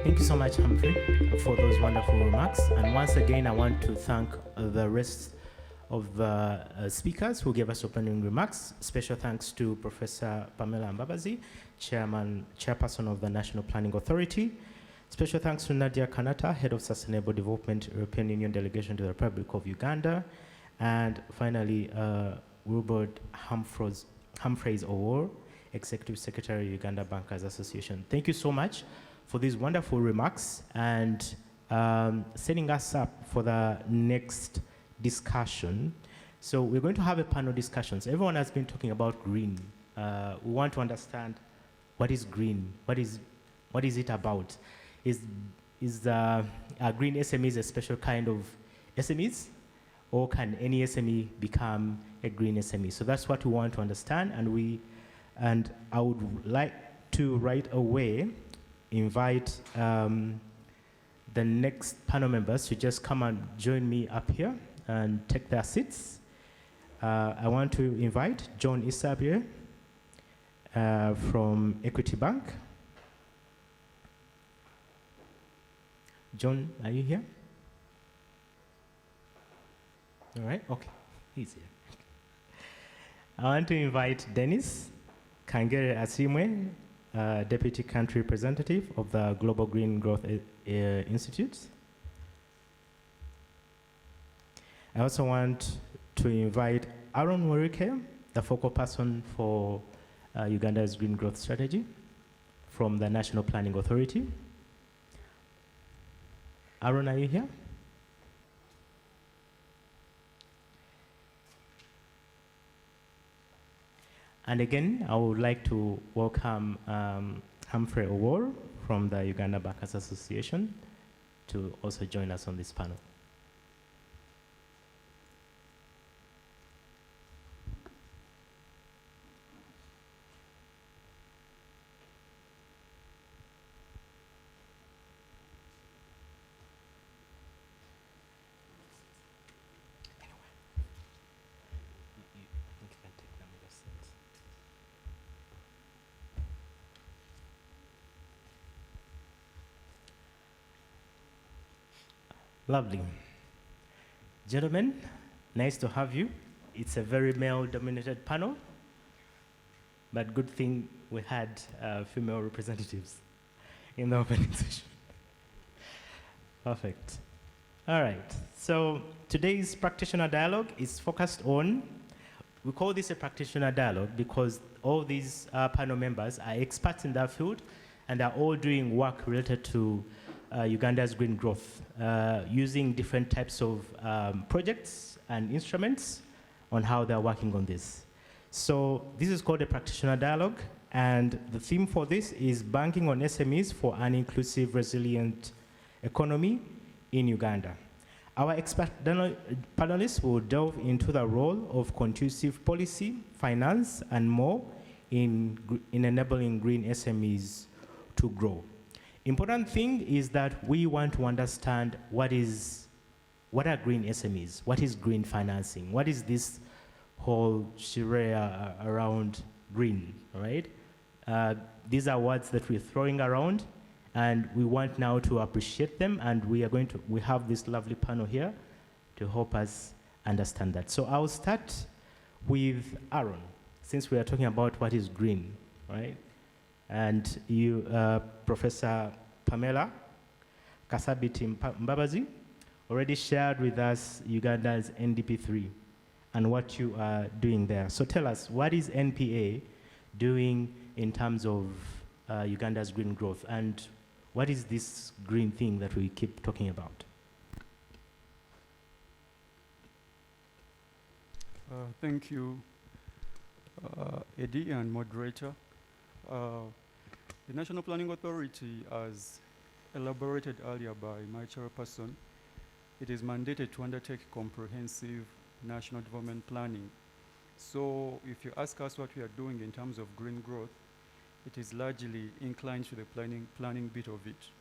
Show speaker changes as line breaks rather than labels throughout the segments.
Thank you so much, Humphrey, for those wonderful remarks. And once again, I want to thank the rest of the speakers who gave us opening remarks. Special thanks to Professor Pamela Mbabazi, Chairperson of the National Planning Authority. Special thanks to Nadia Kanata, Head of Sustainable Development, European Union Delegation to the Republic of Uganda. And finally, Wilbert Humphreys Owor, Executive Secretary, Uganda Bankers Association. Thank you so much for these wonderful remarks and setting us up for the next discussion. So we're going to have a panel discussion. So everyone has been talking about green. We want to understand what is green, what is it about? Is green SMEs a special kind of SMEs, or can any SME become a green SME? So that's what we want to understand, and I would like to right away invite the next panel members to just come and join me up here and take their seats. I want to invite John Isabie from Equity Bank. John, are you here? All right, okay, he's here. I want to invite Dennis Kangere Asimwe, Deputy Country Representative of the Global Green Growth Institute. I also want to invite Aaron Warike, the focal person for Uganda's Green Growth Strategy from the National Planning Authority. Aaron, are you here? And again, I would like to welcome Humphrey Owor from the Uganda Bankers Association to also join us on this panel. Lovely. Gentlemen, nice to have you. It's a very male-dominated panel, but good thing we had female representatives in the opening session. Perfect. All right, so today's practitioner dialogue is focused on, we call this a practitioner dialogue because all these panel members are experts in that field and are all doing work related to Uganda's green growth, using different types of projects and instruments on how they're working on this. So this is called a practitioner dialogue, and the theme for this is banking on SMEs for an inclusive, resilient economy in Uganda. Our expert panelists will delve into the role of conducive policy, finance, and more in enabling green SMEs to grow. Important thing is that we want to understand what are green SMEs, what is green financing, what is this whole sharia around green, right? These are words that we're throwing around, and we want now to appreciate them, and we have this lovely panel here to help us understand that. So I'll start with Aaron, since we are talking about what is green, right? And you, Professor Pamela Kasabiti Mbabazi, already shared with us Uganda's NDP3 and what you are doing there. So tell us, what is NPA doing in terms of Uganda's green growth, and what is this green thing that we keep talking about?
Thank you, Eddie and moderator. The National Planning Authority, as elaborated earlier by my chairperson, it is mandated to undertake comprehensive national development planning. So if you ask us what we are doing in terms of green growth, it is largely inclined to the planning bit of it.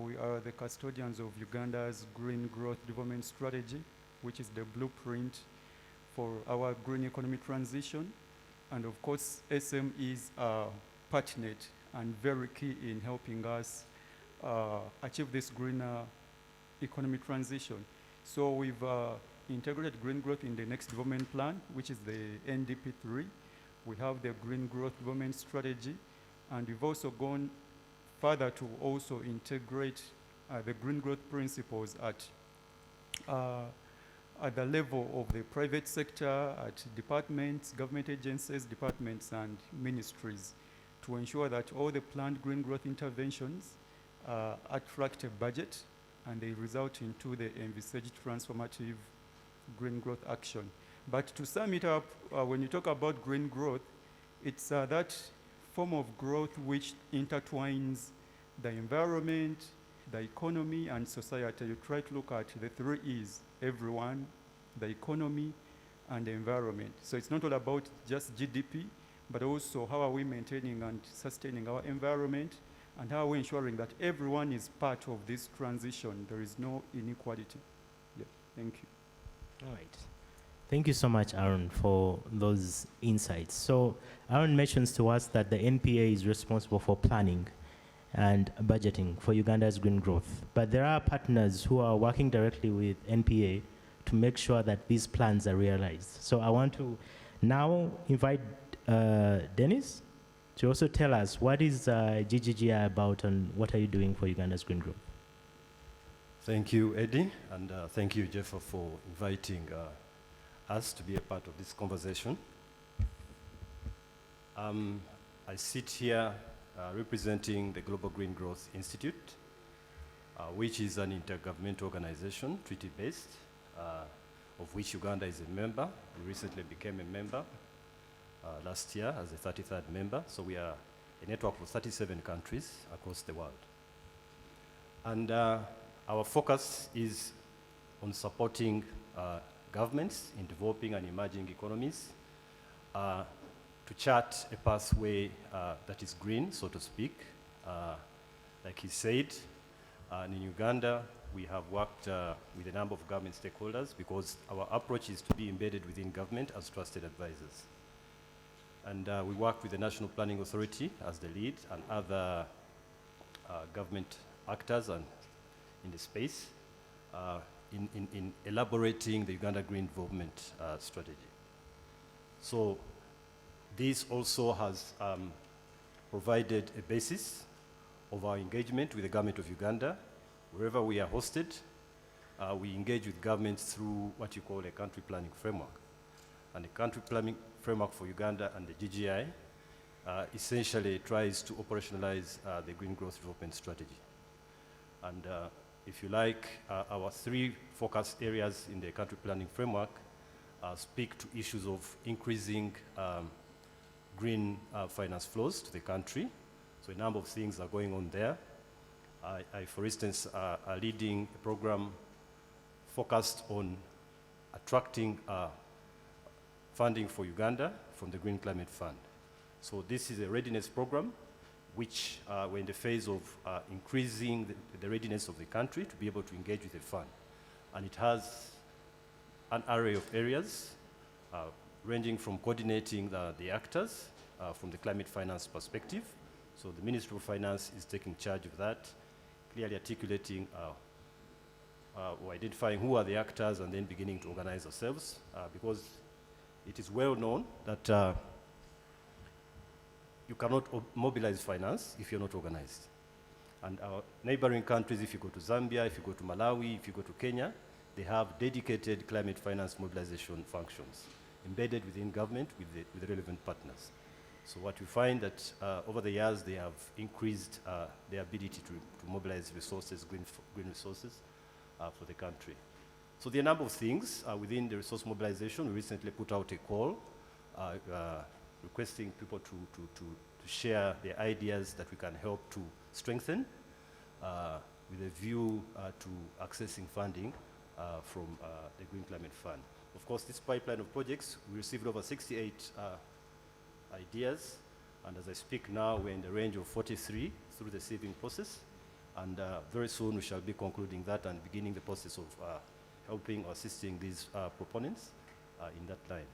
We are the custodians of Uganda's green growth development strategy, which is the blueprint for our green economy transition. And of course, SMEs are pertinent and very key in helping us achieve this greener economy transition. So we've integrated green growth in the next development plan, which is the NDP3. We have the green growth development strategy, and we've also gone further to also integrate the green growth principles at the level of the private sector, at departments, government agencies, departments, and ministries, to ensure that all the planned green growth interventions attract a budget and they result into the envisaged transformative green growth action. But to sum it up, when you talk about green growth, it's that form of growth which intertwines the environment, the economy, and society. You try to look at the 3 E's: everyone, the economy, and the environment. So it's not all about just GDP, but also how are we maintaining and sustaining our environment, and how are we ensuring that everyone is part of this transition. There is no inequality. Yeah, thank you.
All right. Thank you so much, Aaron, for those insights. So Aaron mentions to us that the NPA is responsible for planning and budgeting for Uganda's green growth. But there are partners who are working directly with NPA to make sure that these plans are realized. So I want to now invite Dennis to also tell us what is GGGI about and what are you doing for Uganda's green growth?
Thank you, Eddie, and thank you, Jeff, for inviting us to be a part of this conversation. I sit here representing the Global Green Growth Institute, which is an intergovernmental organization, treaty-based, of which Uganda is a member. We recently became a member last year as a 33rd member. So we are a network of 37 countries across the world. And our focus is on supporting governments in developing and emerging economies to chart a pathway that is green, so to speak. Like he said, in Uganda, we have worked with a number of government stakeholders because our approach is to be embedded within government as trusted advisors. And we work with the National Planning Authority as the lead and other government actors and in the space in elaborating the Uganda Green Development Strategy. So this also has provided a basis of our engagement with the government of Uganda. Wherever we are hosted, we engage with governments through what you call a country planning framework. And the country planning framework for Uganda and the GGI essentially tries to operationalize the green growth development strategy. And if you like, our 3 focus areas in the country planning framework speak to issues of increasing green finance flows to the country. So a number of things are going on there. I for instance, are leading a program focused on attracting funding for Uganda from the Green Climate Fund. So this is a readiness program which we're in the phase of increasing the readiness of the country to be able to engage with the fund. And it has an array of areas ranging from coordinating the actors from the climate finance perspective. So the Ministry of Finance is taking charge of that, clearly articulating or identifying who are the actors and then beginning to organize ourselves because it is well known that you cannot mobilize finance if you're not organized. And our neighboring countries, if you go to Zambia, if you go to Malawi, if you go to Kenya, they have dedicated climate finance mobilization functions embedded within government with the relevant partners. So what we find that over the years, they have increased their ability to mobilize resources, green resources for the country. So there are a number of things within the resource mobilization. We recently put out a call requesting people to share their ideas that we can help to strengthen with a view to accessing funding from the Green Climate Fund. Of course, this pipeline of projects, we received over 68 ideas, and as I speak now, we're in the range of 43 through the sieving process, and very soon we shall be concluding that and beginning the process of helping or assisting these proponents in that line.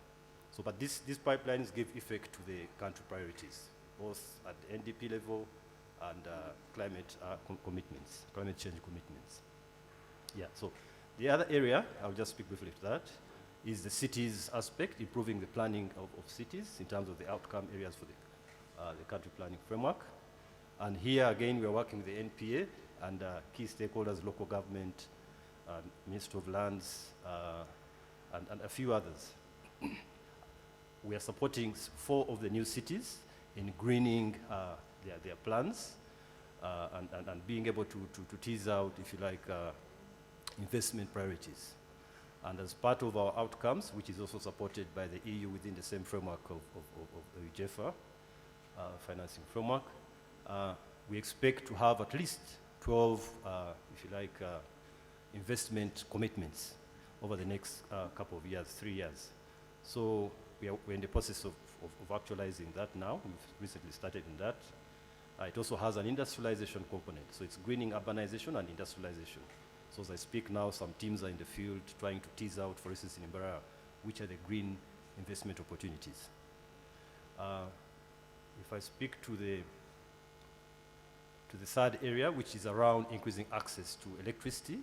So, but these pipelines give effect to the country priorities, both at the NDP level, and climate change commitments. Yeah, so the other area, I'll just speak briefly to that, is the cities aspect, improving the planning of cities in terms of the outcome areas for the country planning framework. And here again, we are working with the NPA and key stakeholders, local government, Ministry of Lands, and a few others. We are supporting 4 of the new cities in greening their plans and being able to tease out, if you like, investment priorities. And as part of our outcomes, which is also supported by the EU within the same framework of the UJEFA financing framework, we expect to have at least 12, if you like, investment commitments over the next couple of years, 3 years. So we're in the process of actualizing that now. We've recently started in that. It also has an industrialization component. So it's greening urbanization and industrialization. So as I speak now, some teams are in the field trying to tease out, for instance, in Mbarara, which are the green investment opportunities. If I speak to the third area, which is around increasing access to electricity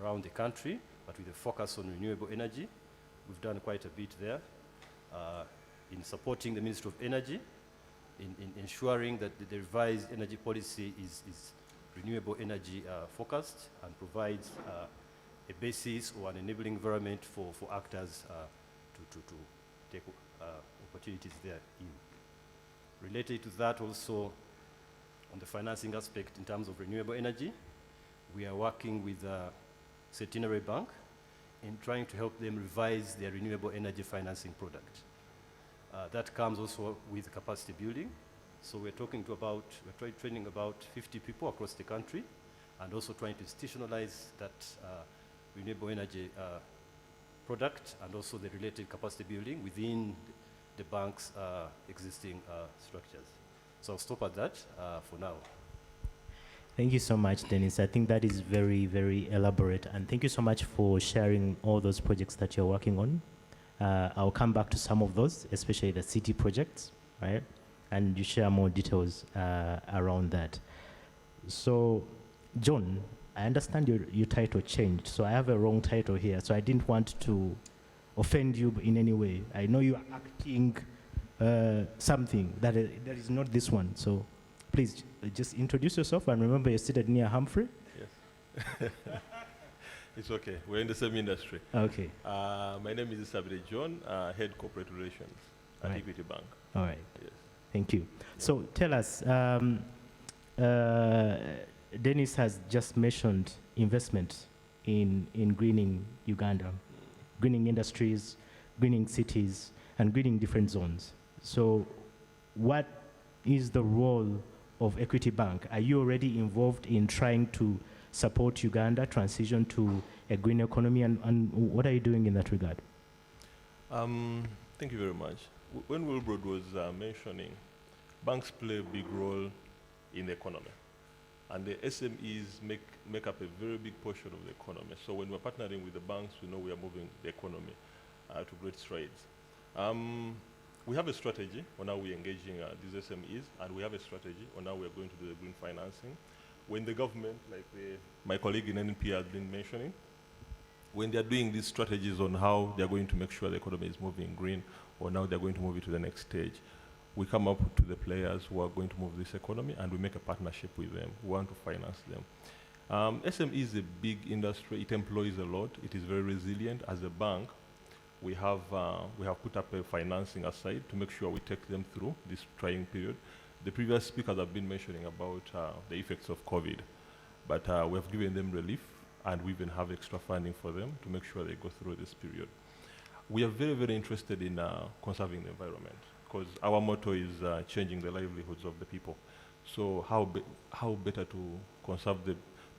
around the country, but with a focus on renewable energy, we've done quite a bit there in supporting the Ministry of Energy, in ensuring that the revised energy policy is renewable energy focused and provides a basis or an enabling environment for actors to take opportunities there in. Related to that also, on the financing aspect in terms of renewable energy, we are working with Centenary Bank in trying to help them revise their renewable energy financing product. That comes also with capacity building. So we're talking to training about 50 people across the country and also trying to institutionalize that renewable energy product and also the related capacity building within the bank's existing structures. So I'll stop at that for now.
Thank you so much, Dennis. I think that is very, very elaborate. And thank you so much for sharing all those projects that you're working on. I'll come back to some of those, especially the city projects, right? And you share more details around that. So, John, I understand your title changed. So I have a wrong title here. So I didn't want to offend you in any way. I know you are acting something that is not this one. So please just introduce yourself and remember you're seated near Humphrey.
Yes. It's okay. We're in the same industry.
Okay.
My name is Sabide John, Head Corporate Relations at
Right.
Equity Bank.
All right.
Yes.
Thank you. So tell us, Dennis has just mentioned investment in greening Uganda, greening industries, greening cities, and greening different zones. So what is the role of Equity Bank? Are you already involved in trying to support Uganda transition to a green economy, and what are you doing in that regard?
Thank you very much. When Wilbrod was mentioning, banks play a big role in the economy, and the SMEs make up a very big portion of the economy. So when we're partnering with the banks, we know we are moving the economy to great strides. We have a strategy on how we're engaging these SMEs, and we have a strategy on how we're going to do the green financing. When the government, like my colleague in NPA has been mentioning, when they're doing these strategies on how they're going to make sure the economy is moving green, or now they're going to move it to the next stage, we come up to the players who are going to move this economy, and we make a partnership with them. We want to finance them. SME is a big industry. It employs a lot. It is very resilient. As a bank, we have put up a financing aside to make sure we take them through this trying period. The previous speakers have been mentioning about the effects of COVID, but we have given them relief, and we even have extra funding for them to make sure they go through this period. We are very, very interested in conserving the environment, because our motto is changing the livelihoods of the people. So how better to conserve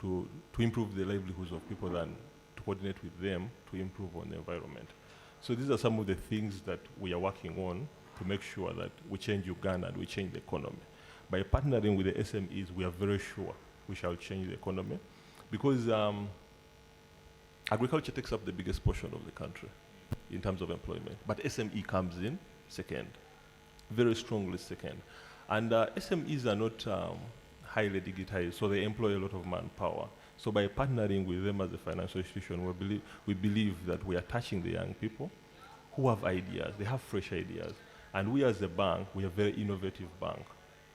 to improve the livelihoods of people than to coordinate with them to improve on the environment. So these are some of the things that we are working on to make sure that we change Uganda and we change the economy. By partnering with the SMEs, we are very sure we shall change the economy, because agriculture takes up the biggest portion of the country in terms of employment, but SME comes in second, very strongly second. And SMEs are not highly digitized, so they employ a lot of manpower. So by partnering with them as a financial institution, we believe that we are touching the young people who have ideas, they have fresh ideas. And we as a bank, we are a very innovative bank.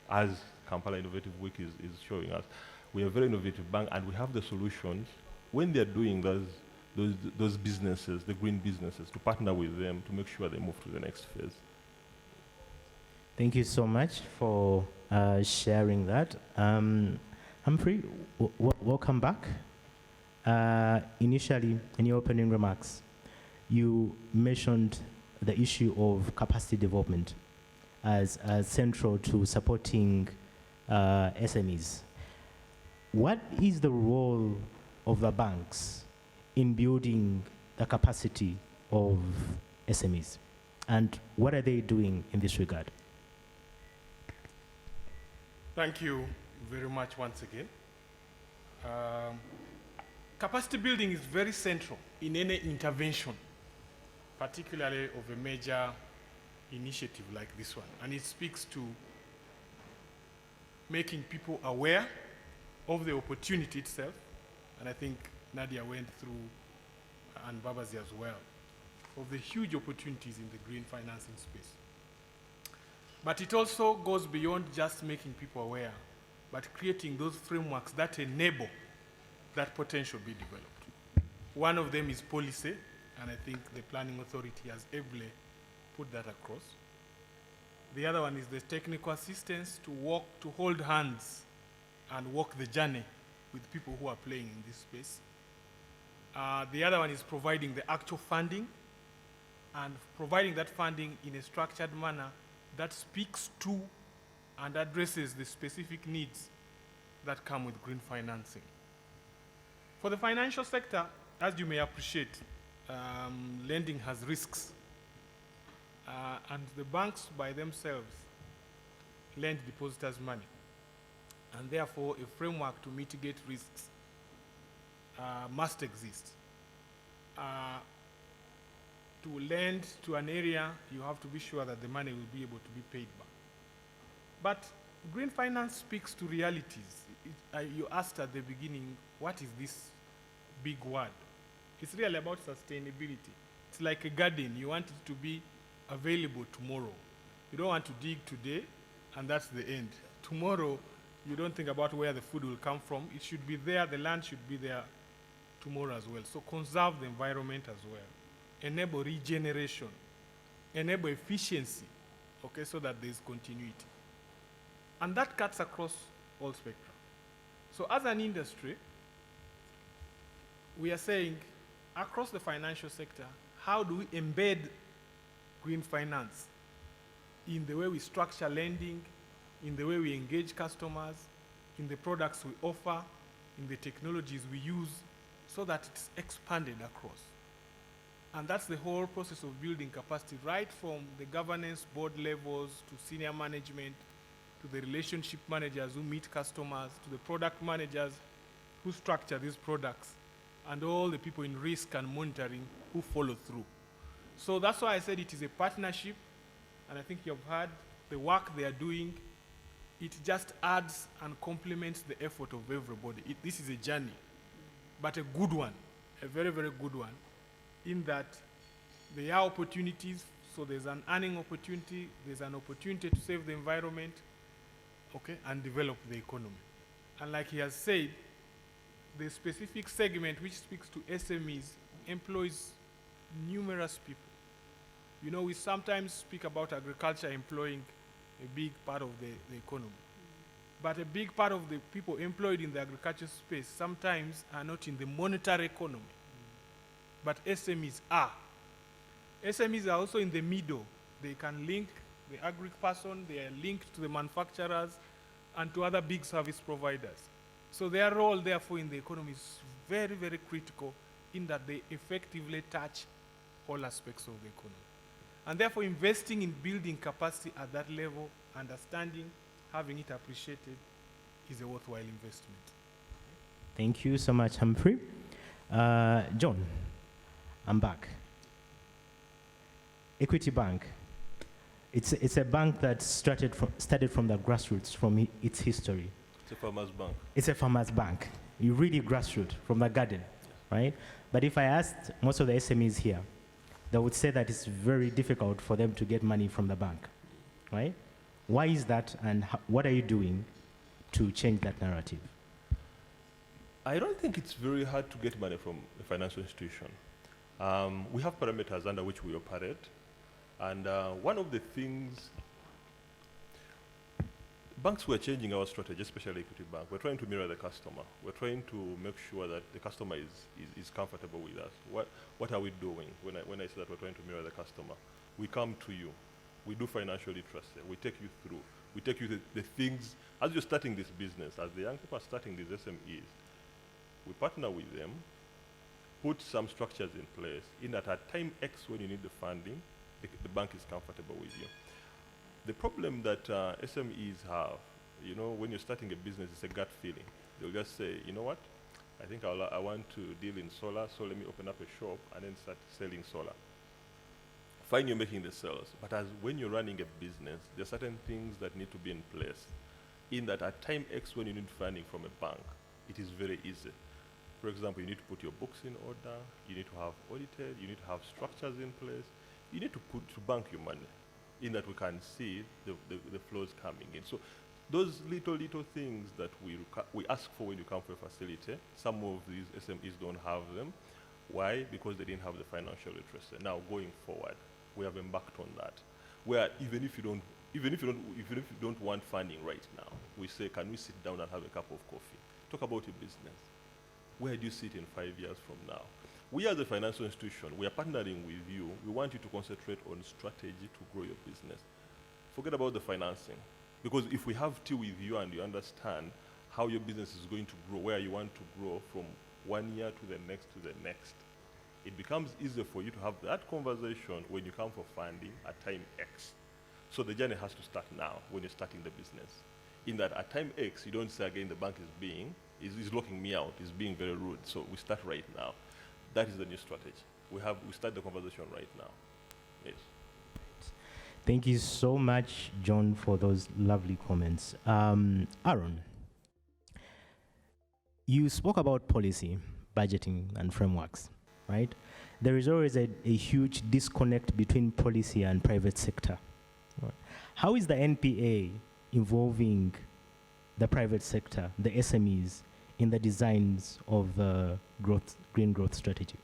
As Kampala Innovative Week is showing us, we are a very innovative bank, and we have the solutions when they're doing those businesses, the green businesses, to partner with them to make sure they move to the next phase.
Thank you so much for sharing that. Humphrey, welcome back. Initially, in your opening remarks, you mentioned the issue of capacity development as central to supporting SMEs. What is the role of the banks in building the capacity of SMEs? And what are they doing in this regard?
Thank you very much once again. Capacity building is very central in any intervention, particularly of a major initiative like this one. And it speaks to making people aware of the opportunity itself. And I think Nadia went through, and Babazi as well, of the huge opportunities in the green financing space. But it also goes beyond just making people aware, but creating those frameworks that enable that potential be developed. One of them is policy, and I think the Planning Authority has ably put that across. The other one is the technical assistance to hold hands and walk the journey with people who are playing in this space. The other one is providing the actual funding, and providing that funding in a structured manner that speaks to and addresses the specific needs that come with green financing. For the financial sector, as you may appreciate, lending has risks. And the banks by themselves lend depositors money. And therefore, a framework to mitigate risks must exist. To lend to an area, you have to be sure that the money will be able to be paid back. But green finance speaks to realities. You asked at the beginning, what is this big word? It's really about sustainability. It's like a garden. You want it to be available tomorrow. You don't want to dig today, and that's the end. Tomorrow, you don't think about where the food will come from. It should be there, the land should be there tomorrow as well. So conserve the environment as well. Enable regeneration. Enable efficiency, okay, so that there's continuity. And that cuts across all spectrum. So as an industry, we are saying, across the financial sector, how do we embed green finance in the way we structure lending, in the way we engage customers, in the products we offer, in the technologies we use, so that it's expanded across. And that's the whole process of building capacity, right from the governance board levels to senior management, to the relationship managers who meet customers, to the product managers who structure these products, and all the people in risk and monitoring who follow through. So that's why I said it is a partnership, and I think you've heard the work they are doing. It just adds and complements the effort of everybody. This is a journey, but a good one, a very, very good one, in that there are opportunities. So there's an earning opportunity, there's an opportunity to save the environment, okay, and develop the economy. And like he has said, the specific segment which speaks to SMEs employs numerous people. You know, we sometimes speak about agriculture employing a big part of the economy. But a big part of the people employed in the agriculture space sometimes are not in the monetary economy. But SMEs are. SMEs are also in the middle. They can link the agri person, they are linked to the manufacturers and to other big service providers. So their role, therefore, in the economy is very, very critical in that they effectively touch all aspects of the economy. And therefore, investing in building capacity at that level, understanding, having it appreciated, is a worthwhile investment.
Thank you so much, Humphrey. John, I'm back. Equity Bank. It's a bank that started from the grassroots, from its history.
It's a farmer's bank.
It's a farmer's bank. You really grassroots from the garden, right? But if I asked most of the SMEs here, they would say that it's very difficult for them to get money from the bank, right? Why is that, and what are you doing to change that narrative?
I don't think it's very hard to get money from a financial institution. We have parameters under which we operate, and one of the things, banks were changing our strategy, especially Equity Bank. We're trying to mirror the customer. We're trying to make sure that the customer is comfortable with us. What are we doing? When I say that we're trying to mirror the customer, we come to you. We do financial literacy. We take you through. We take you the things, as you're starting this business, as the young people are starting these SMEs, we partner with them, put some structures in place, in that at time X when you need the funding, the bank is comfortable with you. The problem that SMEs have, you know, when you're starting a business, it's a gut feeling. They'll just say, you know what, I think I want to deal in solar, so let me open up a shop and then start selling solar. Fine, you're making the sales, but as when you're running a business, there are certain things that need to be in place. In that at time X when you need funding from a bank, it is very easy. For example, you need to put your books in order, you need to have audited, you need to have structures in place, you need to bank your money, in that we can see the flows coming in. So those little things that we ask for when you come for a facility, some of these SMEs don't have them. Why? Because they didn't have the financial literacy. Now going forward, we have embarked on that, where even if you don't want funding right now, we say, can we sit down and have a cup of coffee? Talk about your business. Where do you sit in 5 years from now? We as a financial institution, we are partnering with you. We want you to concentrate on strategy to grow your business. Forget about the financing. Because if we have tea with you and you understand how your business is going to grow, where you want to grow from 1 year to the next, it becomes easier for you to have that conversation when you come for funding at time X. So the journey has to start now when you're starting the business. In that at time X, you don't say again the bank is locking me out, is being very rude. So we start right now. That is the new strategy. We start the conversation right now. Yes.
Thank you so much, John, for those lovely comments. Aaron, you spoke about policy, budgeting, and frameworks, right? There is always a huge disconnect between policy and private sector. Right? How is the NPA involving the private sector, the SMEs, in the designs of the green growth strategy?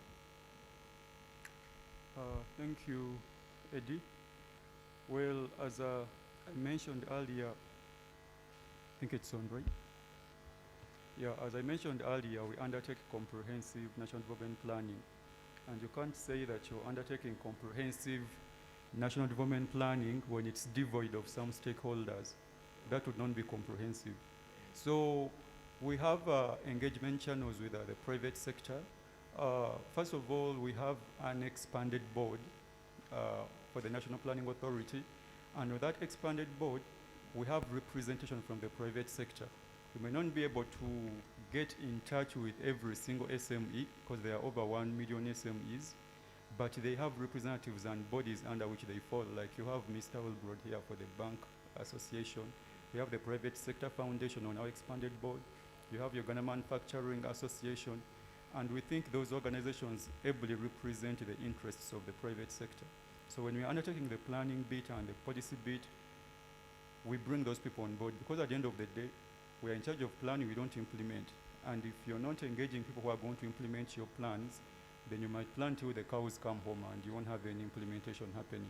Thank you, Eddie. Well, as I mentioned earlier, I think it's on, right? Yeah, as I mentioned earlier, we undertake comprehensive national development planning. And you can't say that you're undertaking comprehensive national development planning when it's devoid of some stakeholders. That would not be comprehensive. So we have engagement channels with the private sector. First of all, we have an expanded board for the National Planning Authority. And with that expanded board, we have representation from the private sector. We may not be able to get in touch with every single SME because there are over 1 million SMEs, but they have representatives and bodies under which they fall. Like you have Mr. Wilbrod here for the Bank Association. We have the Private Sector Foundation on our expanded board. You have Uganda Manufacturing Association. And we think those organizations ably represent the interests of the private sector. So when we're undertaking the planning bit and the policy bit, we bring those people on board because at the end of the day, we're in charge of planning, we don't implement. And if you're not engaging people who are going to implement your plans, then you might plan till the cows come home and you won't have any implementation happening.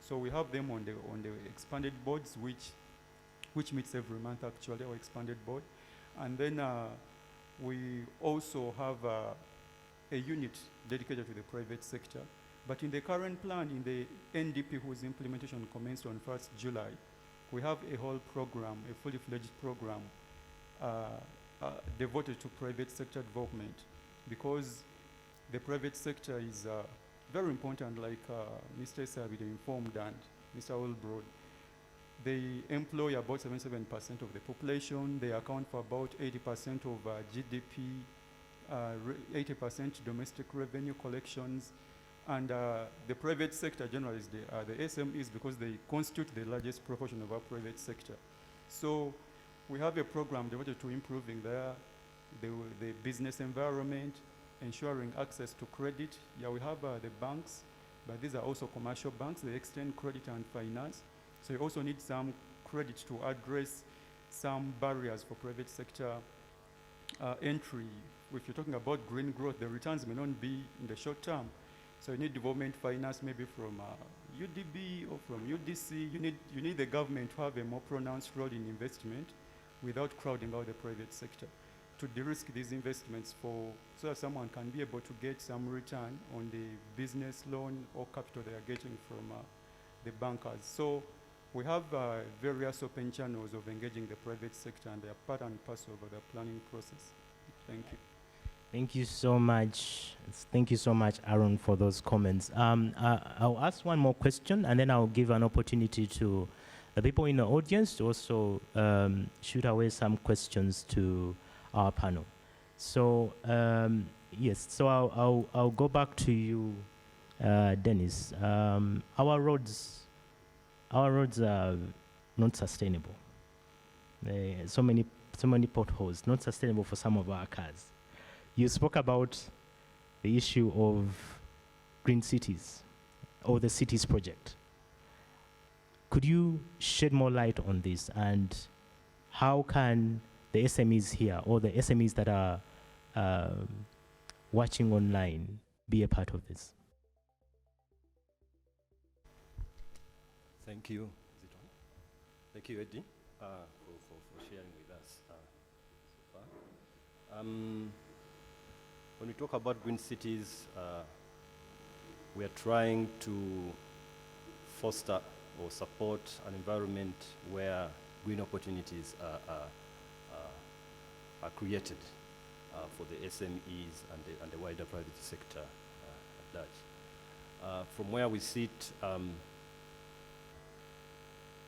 So we have them on the expanded boards, which meets every month actually, our expanded board. And then we also have a unit dedicated to the private sector. But in the current plan, in the NDP, whose implementation commenced on 1st July, we have a whole program, a fully fledged program devoted to private sector development, because the private sector is very important, like Mr. Sabide informed and Mr. Wilbrod. They employ about 77% of the population. They account for about 80% of GDP, 80% domestic revenue collections. And the private sector generally is the SMEs because they constitute the largest proportion of our private sector. So We have a program devoted to improving the business environment, ensuring access to credit. Yeah, we have the banks, but these are also commercial banks. They extend credit and finance. So you also need some credit to address some barriers for private sector entry. If you're talking about green growth, the returns may not be in the short term. So you need development finance maybe from UDB or from UDC. You need the government to have a more pronounced role in investment without crowding out the private sector, to de-risk these investments so that someone can be able to get some return on the business loan or capital they are getting from the bankers. So we have various open channels of engaging the private sector, and they are part and parcel of the planning process. Thank you.
Thank you so much. Thank you so much, Aaron, for those comments. I'll ask one more question, and then I'll give an opportunity to the people in the audience to also shoot away some questions to our panel. So yes, so I'll go back to you, Dennis. Our roads are not sustainable. So many potholes, not sustainable for some of our cars. You spoke about the issue of green cities or the cities project. Could you shed more light on this, and how can the SMEs here or the SMEs that are watching online be a part of this?
Thank you. Is it on? Thank you, Eddie, for sharing with us so far. When we talk about green cities, we are trying to foster or support an environment where green opportunities are created for the SMEs and the wider private sector at large. From where we sit,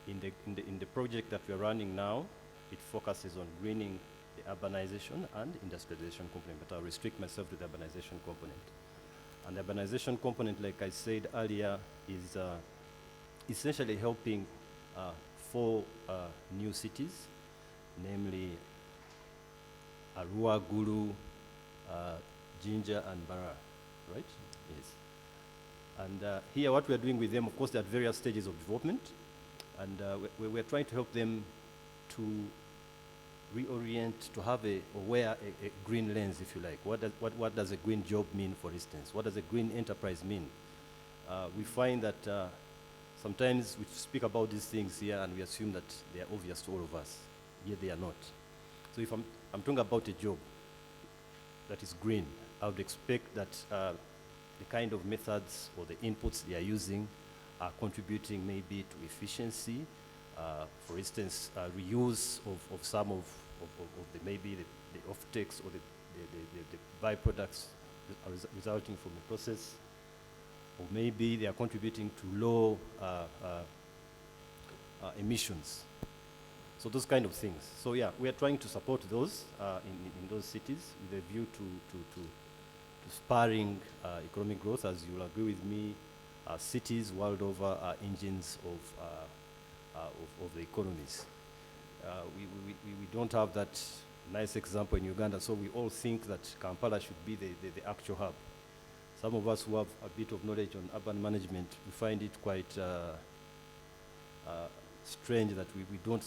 in the project that we are running now, it focuses on greening the urbanization and industrialization component, but I'll restrict myself to the urbanization component. And the urbanization component, like I said earlier, is essentially helping 4 new cities, namely Arua, Gulu, Jinja, and Bara, right? Yes. And here what we are doing with them, of course, they're at various stages of development, and we're trying to help them to reorient, to have or wear a green lens, if you like. What does a green job mean, for instance? What does a green enterprise mean? We find that sometimes we speak about these things here and we assume that they are obvious to all of us, yet they are not. So if I'm talking about a job that is green, I would expect that the kind of methods or the inputs they are using are contributing maybe to efficiency, for instance, reuse of some of maybe the off-takes or the byproducts that are resulting from the process, or maybe they are contributing to low emissions. So those kind of things. So yeah, we are trying to support those in those cities with a view to spurring economic growth. As you'll agree with me, cities world over are engines of the economies. We don't have that nice example in Uganda, so we all think that Kampala should be the actual hub. Some of us who have a bit of knowledge on urban management, we find it quite strange that we don't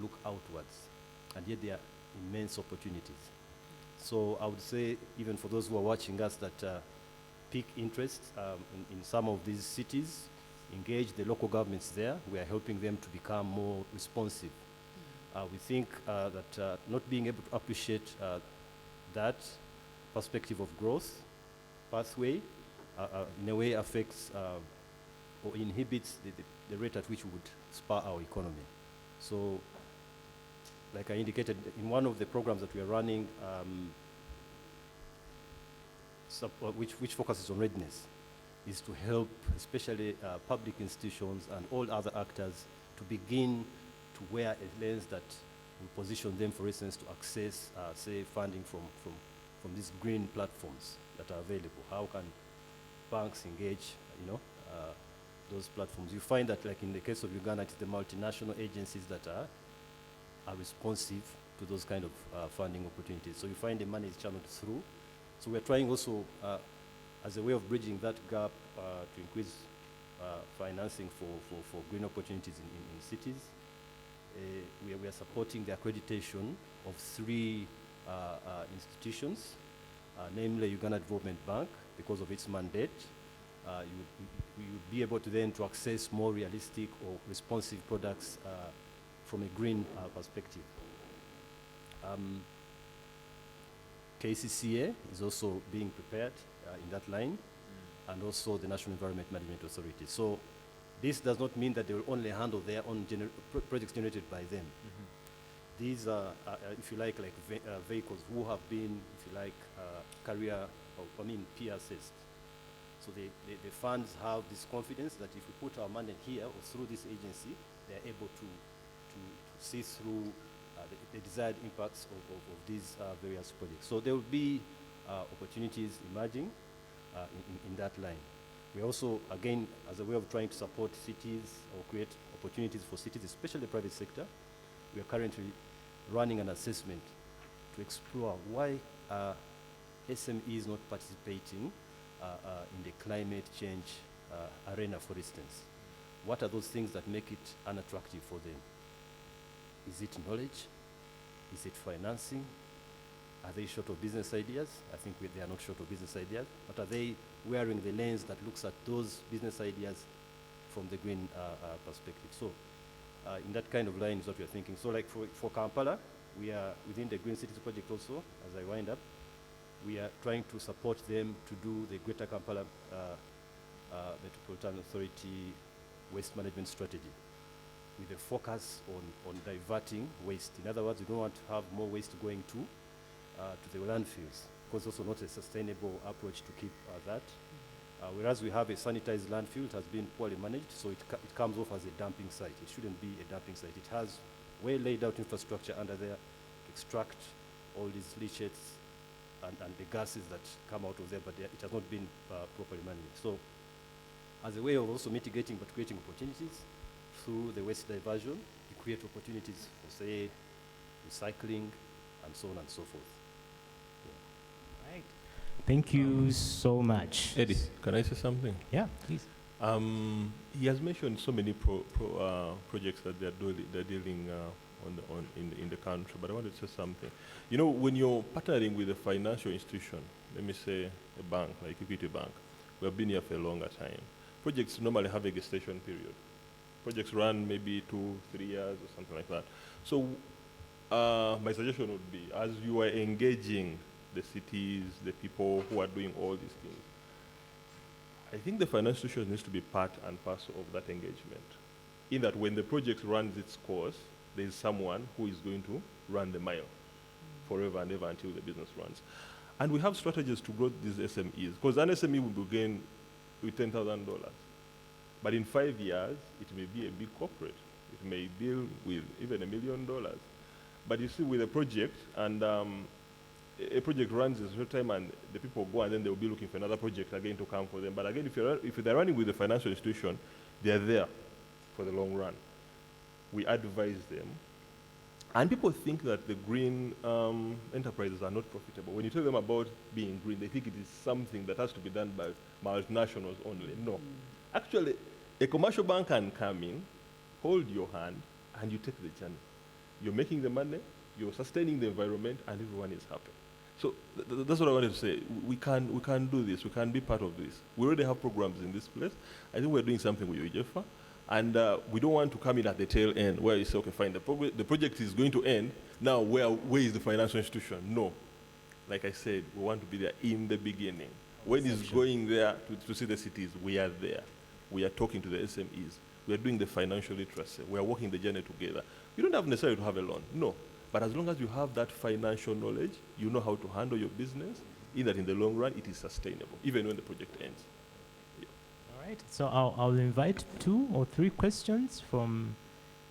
look outwards, and yet there are immense opportunities. So I would say, even for those who are watching us, that peak interest in some of these cities, engage the local governments there. We are helping them to become more responsive. We think that not being able to appreciate that perspective of growth pathway in a way affects or inhibits the rate at which we would spur our economy. So, like I indicated, in one of the programs that we are running, which focuses on readiness, is to help especially public institutions and all other actors to begin to wear a lens that will position them, for instance, to access, say, funding from these green platforms that are available. How can banks engage, those platforms? You find that, like in the case of Uganda, it's the multinational agencies that are responsive to those kind of funding opportunities. So you find the money is channeled through. So we're trying also, as a way of bridging that gap, to increase financing for green opportunities in cities. We are supporting the accreditation of 3 institutions, namely Uganda Development Bank, because of its mandate. You would be able to then to access more realistic or responsive products from a green perspective. KCCA is also being prepared in that line, and also the National Environment Management Authority. So this does not mean that they will only handle their own projects generated by them. These are, if you like vehicles who have been, if you like, peer assessed. So the funds have this confidence that if we put our money here or through this agency, they're able to see through the desired impacts of these various projects. So there will be opportunities emerging in that line. We also, again, as a way of trying to support cities or create opportunities for cities, especially the private sector, we are currently running an assessment to explore why SME is not participating in the climate change arena, for instance. What are those things that make it unattractive for them? Is it knowledge? Is it financing? Are they short of business ideas? I think they are not short of business ideas, but are they wearing the lens that looks at those business ideas from the green perspective? So in that kind of line is what we are thinking. So like for Kampala, we are within the Green Cities project also, as I wind up, we are trying to support them to do the Greater Kampala Metropolitan Authority waste management strategy with a focus on diverting waste. In other words, we don't want to have more waste going to the landfills, because also not a sustainable approach to keep that. Whereas we have a sanitized landfill, it has been poorly managed, so it comes off as a dumping site. It shouldn't be a dumping site. It has well laid out infrastructure under there to extract all these leachates and the gases that come out of there, but it has not been properly managed. So as a way of also mitigating but creating opportunities through the waste diversion, you create opportunities for, say, recycling and so on and so forth.
Right. Thank you so much.
Eddie, can I say something?
Yeah, please.
He has mentioned so many projects that they're dealing in the country, but I wanted to say something. You know, when you're partnering with a financial institution, let me say a bank, like Equity Bank, we have been here for a longer time. Projects normally have a gestation period. Projects run maybe 2-3 years or something like that. So my suggestion would be, as you are engaging the cities, the people who are doing all these things, I think the financial institution needs to be part and parcel of that engagement. In that when the project runs its course, there is someone who is going to run the mile forever and ever until the business runs. And we have strategies to grow these SMEs, because an SME will begin with $10,000. But in 5 years, it may be a big corporate. It may deal with even $1 million. But you see, with a project, and a project runs a short time, and the people go, and then they'll be looking for another project again to come for them. But again, if they're running with a financial institution, they're there for the long run. We advise them. And people think that the green enterprises are not profitable. When you tell them about being green, they think it is something that has to be done by multinationals only. No. Actually, a commercial bank can come in, hold your hand, and you take the journey. You're making the money, you're sustaining the environment, and everyone is happy. So that's what I wanted to say. We can do this. We can be part of this. We already have programs in this place. I think we're doing something with UEJFA. And we don't want to come in at the tail end where you say, okay, fine, the project is going to end. Now, where is the financial institution? No. Like I said, we want to be there in the beginning. When it's going there to see the cities, we are there. We are talking to the SMEs. We are doing the financial literacy. We are walking the journey together. You don't have necessarily to have a loan, no. But as long as you have that financial knowledge, you know how to handle your business, in that in the long run, it is sustainable, even when the project ends.
All right, so I'll invite 2 or 3 questions from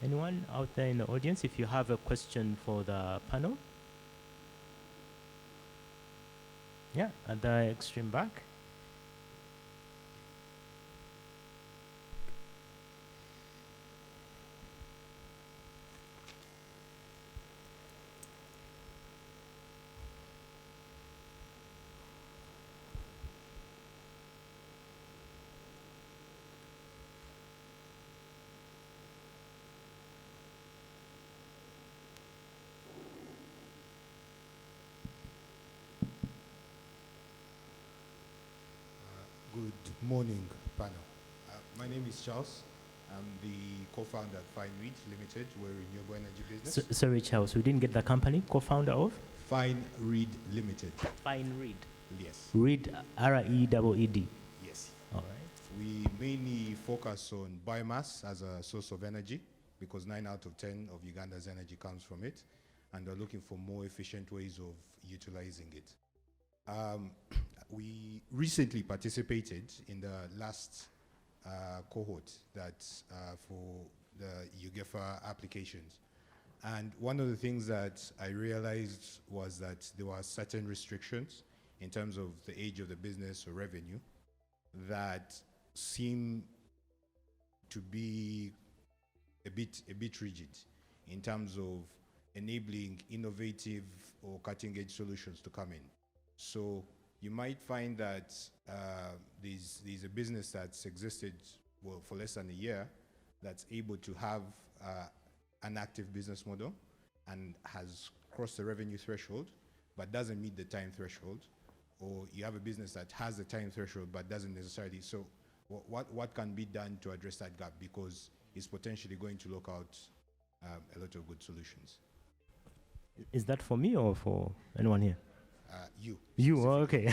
anyone out there in the audience, if you have a question for the panel. Yeah, at the extreme back.
Morning, panel. My name is Charles. I'm the co-founder at Fine Reed Limited. We're a renewable energy business.
Sorry, Charles, we didn't get the company. Co-founder of?
Fine Reed Limited.
Fine Reed.
Yes.
Reed, R-E-E-D.
Yes.
All right.
We mainly focus on biomass as a source of energy because 9 out of 10 of Uganda's energy comes from it, and we're looking for more efficient ways of utilizing it. We recently participated in the last cohort that for the UGEFA applications. And one of the things that I realized was that there were certain restrictions in terms of the age of the business or revenue that seem to be a bit rigid in terms of enabling innovative or cutting-edge solutions to come in. So you might find that there's a business that's existed for less than a year that's able to have an active business model and has crossed the revenue threshold but doesn't meet the time threshold, or you have a business that has the time threshold but doesn't necessarily. So what can be done to address that gap, because it's potentially going to look out a lot of good solutions.
Is that for me or for anyone here?
You,
okay.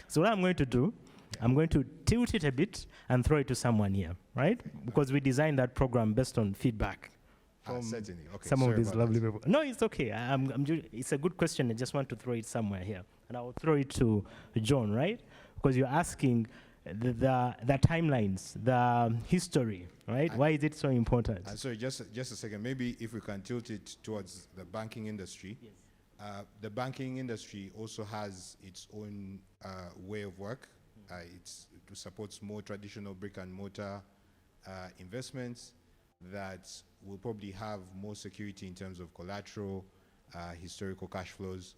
So what I'm going to do, I'm going to tilt it a bit and throw it to someone here, right? Because we designed that program based on feedback from
certainly. Okay,
some of
sorry
these
about
lovely
that.
people. No, it's okay. It's a good question. I just want to throw it somewhere here. And I will throw it to John, right? Because you're asking the timelines, the history, right? Why is it so important?
Sorry, just a second. Maybe if we can tilt it towards the banking industry.
Yes.
The banking industry also has its own way of work. It supports more traditional brick and mortar investments that will probably have more security in terms of collateral, historical cash flows.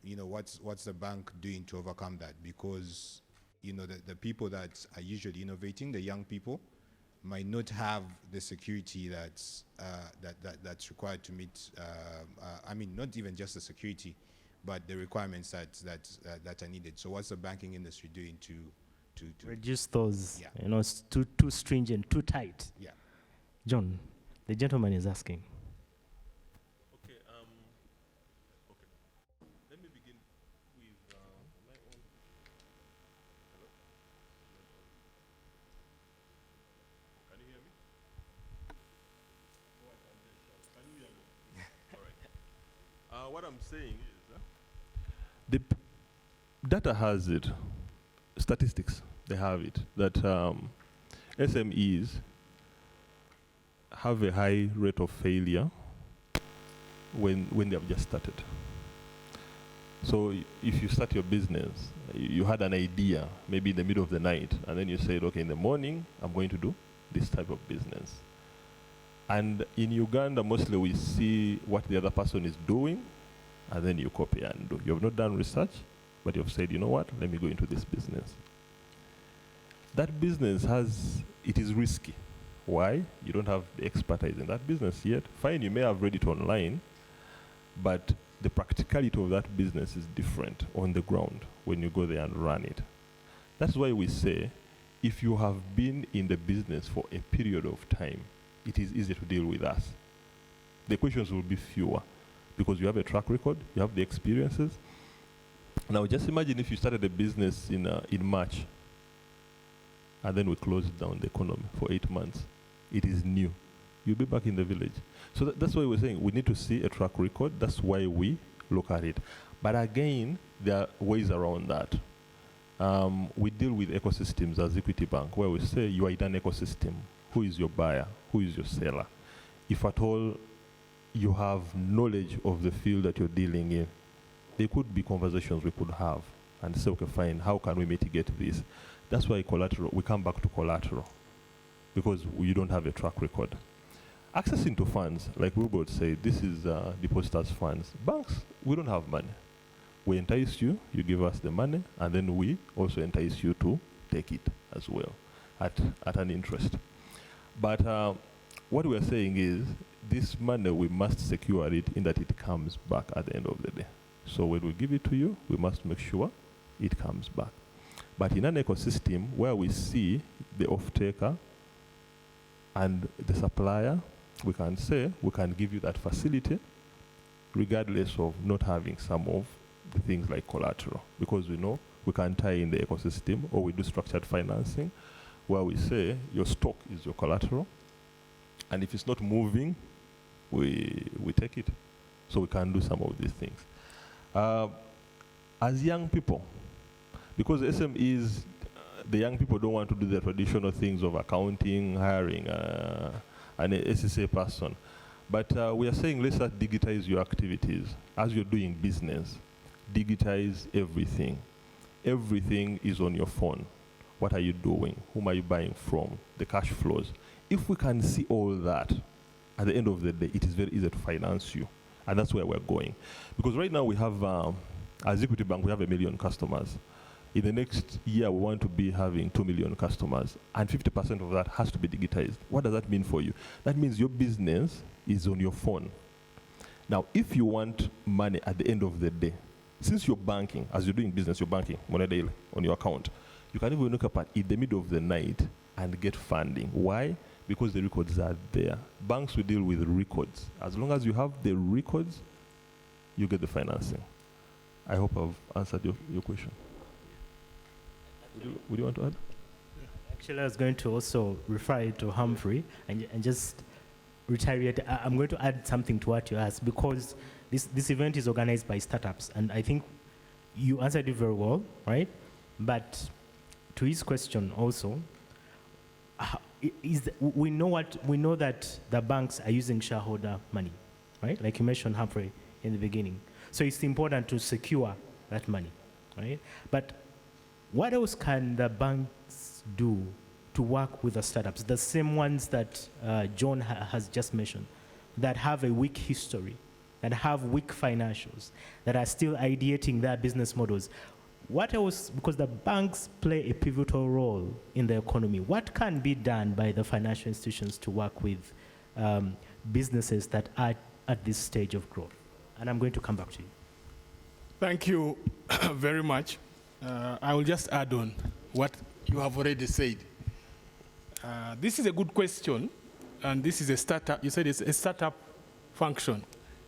You know, what's the bank doing to overcome that? Because, you know, the people that are usually innovating, the young people, might not have the security that's required to meet. I mean, not even just the security, but the requirements that are needed. So, what's the banking industry doing to
reduce those?
Yeah.
You know, it's too stringent, too tight.
Yeah.
John, the gentleman is asking.
Okay. Okay. Let me begin with my own. Hello. Can you hear me? Oh, I can just shout. Can you hear me? All right. What I'm saying is, the data has it. Statistics, they have it, that SMEs have a high rate of failure when they have just started. So if you start your business, you had an idea, maybe in the middle of the night, and then you said, okay, in the morning, I'm going to do this type of business. And in Uganda, mostly we see what the other person is doing, and then you copy and do. You have not done research, but you've said, you know what, let me go into this business. That business it is risky. Why? You don't have the expertise in that business yet. Fine, you may have read it online, but the practicality of that business is different on the ground when you go there and run it. That's why we say, if you have been in the business for a period of time, it is easy to deal with us. The questions will be fewer because you have a track record, you have the experiences. Now just imagine if you started a business in March and then we closed down the economy for 8 months. It is new. You'll be back in the village. So that's why we're saying we need to see a track record. That's why we look at it. But again, there are ways around that. We deal with ecosystems as Equity Bank, where we say you are in an ecosystem. Who is your buyer? Who is your seller? If at all you have knowledge of the field that you're dealing in, there could be conversations we could have and say, okay, fine, how can we mitigate this? That's why collateral, we come back to collateral, because you don't have a track record. Accessing to funds, like Rubert said, this is depositors' funds. Banks, we don't have money. We entice you, you give us the money, and then we also entice you to take it as well at an interest. But what we're saying is, this money, we must secure it in that it comes back at the end of the day. So when we give it to you, we must make sure it comes back. But in an ecosystem where we see the off-taker and the supplier, we can say, we can give you that facility regardless of not having some of the things like collateral, because we know we can tie in the ecosystem, or we do structured financing where we say your stock is your collateral, and if it's not moving, we take it. So we can do some of these things. As young people, because SMEs, the young people don't want to do the traditional things of accounting, hiring an SSA person. But we are saying, let's start digitize your activities. As you're doing business, digitize everything. Everything is on your phone. What are you doing? Whom are you buying from? The cash flows. If we can see all that, at the end of the day, it is very easy to finance you. And that's where we're going. Because right now we have, as Equity Bank, we have 1 million customers. In the next year, we want to be having 2 million customers, and 50% of that has to be digitized. What does that mean for you? That means your business is on your phone. Now, if you want money at the end of the day, since you're banking, as you're doing business, you're banking on a daily on your account, you can even look up in the middle of the night and get funding. Why? Because the records are there. Banks will deal with records. As long as you have the records, you get the financing. I hope I've answered your question. Would you want to add?
Actually, I was going to also refer to Humphrey and just reiterate. I'm going to add something to what you asked, because this event is organized by startups, and I think you answered it very well, right? But to his question also, we know that the banks are using shareholder money, right? Like you mentioned, Humphrey, in the beginning. So it's important to secure that money, right? But what else can the banks do to work with the startups, the same ones that John has just mentioned, that have a weak history, that have weak financials, that are still ideating their business models? What else, because the banks play a pivotal role in the economy, what can be done by the financial institutions to work with businesses that are at this stage of growth? And I'm going to come back to you.
Thank you very much. I will just add on what you have already said. This is a good question, and this is a startup. You said it's a startup function,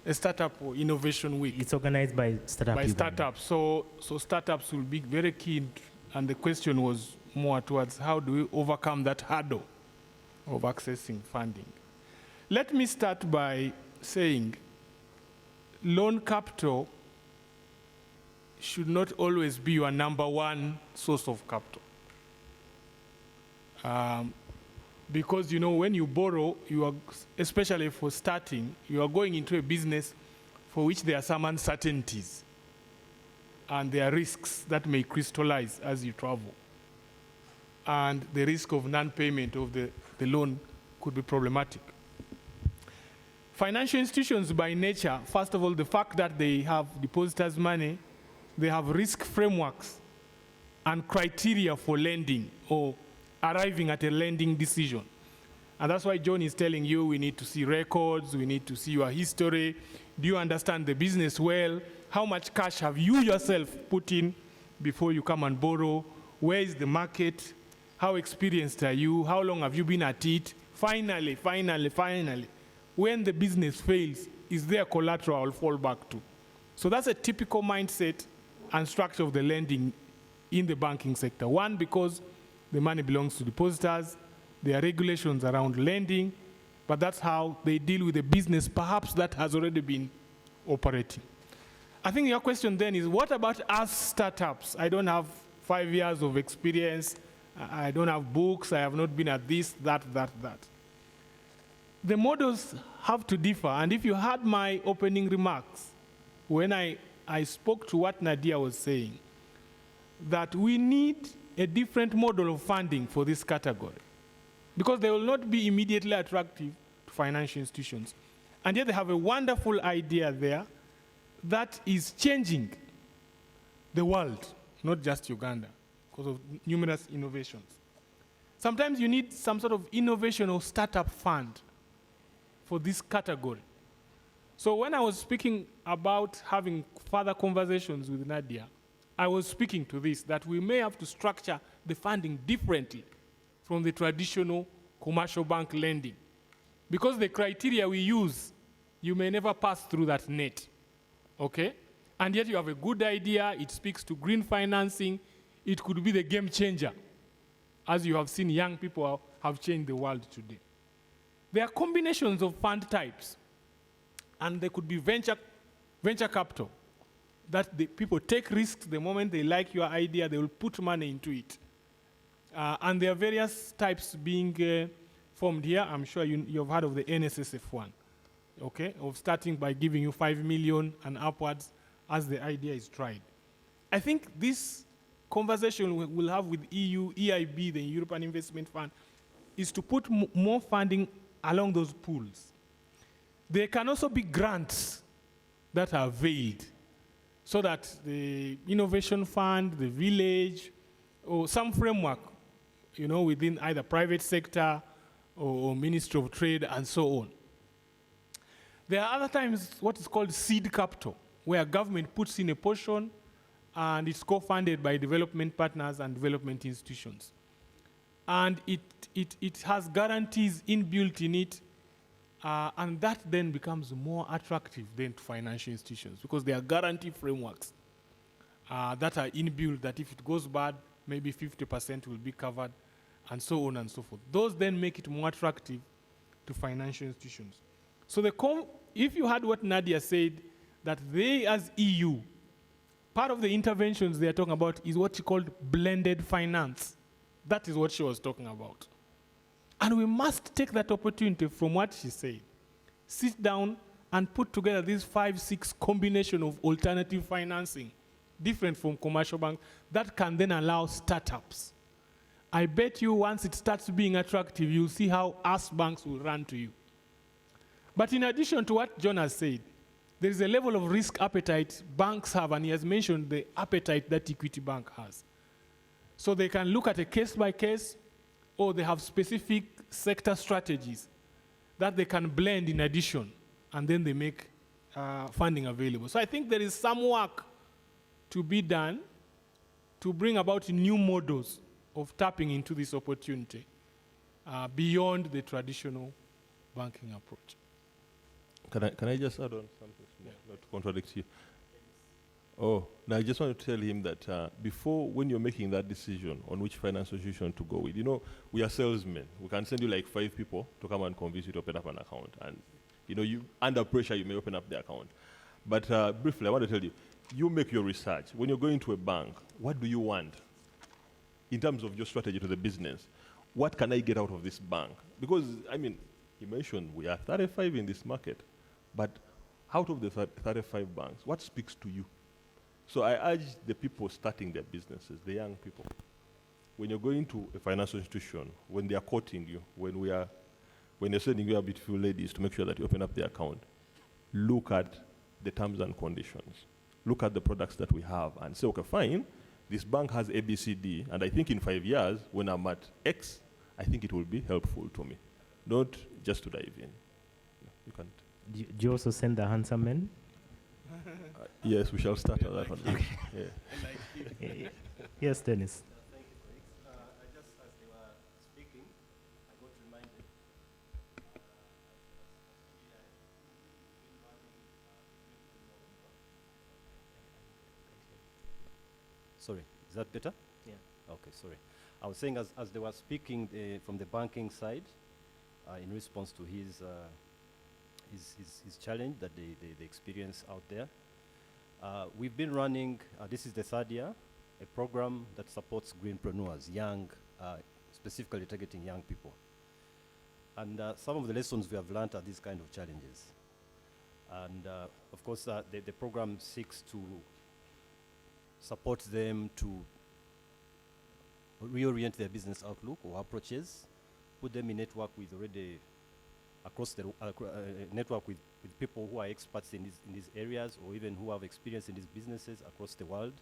a startup or innovation week.
It's organized by startups.
By startups. So startups will be very keen, and the question was more towards how do we overcome that hurdle of accessing funding. Let me start by saying loan capital should not always be your number one source of capital. Because, you know, when you borrow, you are, especially for starting, you are going into a business for which there are some uncertainties, and there are risks that may crystallize as you travel. And the risk of non-payment of the loan could be problematic. Financial institutions by nature, first of all, the fact that they have depositors' money, they have risk frameworks and criteria for lending or arriving at a lending decision. And that's why John is telling you we need to see records, we need to see your history. Do you understand the business well? How much cash have you yourself put in before you come and borrow? Where is the market? How experienced are you? How long have you been at it? Finally, when the business fails, is there collateral I'll fall back to? So that's a typical mindset and structure of the lending in the banking sector. One, because the money belongs to depositors, there are regulations around lending, but that's how they deal with a business perhaps that has already been operating. I think your question then is, what about us startups? I don't have 5 years of experience, I don't have books, I have not been at this, that. The models have to differ, and if you heard my opening remarks, when I spoke to what Nadia was saying, that we need a different model of funding for this category, because they will not be immediately attractive to financial institutions. And yet they have a wonderful idea there that is changing the world, not just Uganda, because of numerous innovations. Sometimes you need some sort of innovation or startup fund for this category. So when I was speaking about having further conversations with Nadia, I was speaking to this, that we may have to structure the funding differently from the traditional commercial bank lending. Because the criteria we use, you may never pass through that net, okay? And yet you have a good idea, it speaks to green financing, it could be the game changer. As you have seen, young people have changed the world today. There are combinations of fund types, and there could be venture capital, that the people take risks the moment they like your idea, they will put money into it. And there are various types being formed here. I'm sure you've heard of the NSSF one, okay, of starting by giving you 5 million and upwards as the idea is tried. I think this conversation we'll have with EU, EIB, the European Investment Fund, is to put more funding along those pools. There can also be grants that are veiled, so that the Innovation Fund, the village, or some framework, within either private sector or Ministry of Trade and so on. There are other times what is called seed capital, where government puts in a portion and it's co-funded by development partners and development institutions. And it has guarantees inbuilt in it, and that then becomes more attractive than to financial institutions, because there are guarantee frameworks that are inbuilt, that if it goes bad, maybe 50% will be covered, and so on and so forth. Those then make it more attractive to financial institutions. So if you heard what Nadia said, that they as EU, part of the interventions they are talking about is what she called blended finance. That is what she was talking about. And we must take that opportunity from what she said. Sit down and put together these 5-6 combination of alternative financing, different from commercial banks, that can then allow startups. I bet you once it starts being attractive, you'll see how us banks will run to you. But in addition to what John has said, there is a level of risk appetite banks have, and he has mentioned the appetite that Equity Bank has. So they can look at a case by case, or they have specific sector strategies that they can blend in addition, and then they make funding available. So I think there is some work to be done to bring about new models of tapping into this opportunity beyond the traditional banking approach.
Can I just add on something small, not to contradict you? Oh, now I just want to tell him that before, when you're making that decision on which financial institution to go with, we are salesmen. We can send you like 5 people to come and convince you to open up an account. And, you under pressure, you may open up the account. But briefly, I want to tell you, you make your research. When you're going to a bank, what do you want in terms of your strategy to the business? What can I get out of this bank? Because, he mentioned we are 35 in this market, but out of the 35 banks, what speaks to you? So I urge the people starting their businesses, the young people, when you're going to a financial institution, when they are courting you, when they're sending you a beautiful ladies to make sure that you open up the account, look at the terms and conditions. Look at the products that we have and say, okay, fine, this bank has ABCD, and I think in 5 years, when I'm at X, I think it will be helpful to me. Not just to dive in. No, you can't.
Do you also send the handsome men?
Yes, we shall start on that one.
Yeah. Yes, Dennis.
Thank you, Felix. Just as they were speaking, I got reminded. Sorry, is that better?
Yeah.
Okay, sorry. I was saying as they were speaking from the banking side, in response to his challenge that they experience out there. We've been running, this is the 3rd year, a program that supports greenpreneurs, young, specifically targeting young people. And some of the lessons we have learned are these kind of challenges. And of course, the program seeks to support them to reorient their business outlook or approaches, put them in network with already across the network with people who are experts in these areas, or even who have experience in these businesses across the world,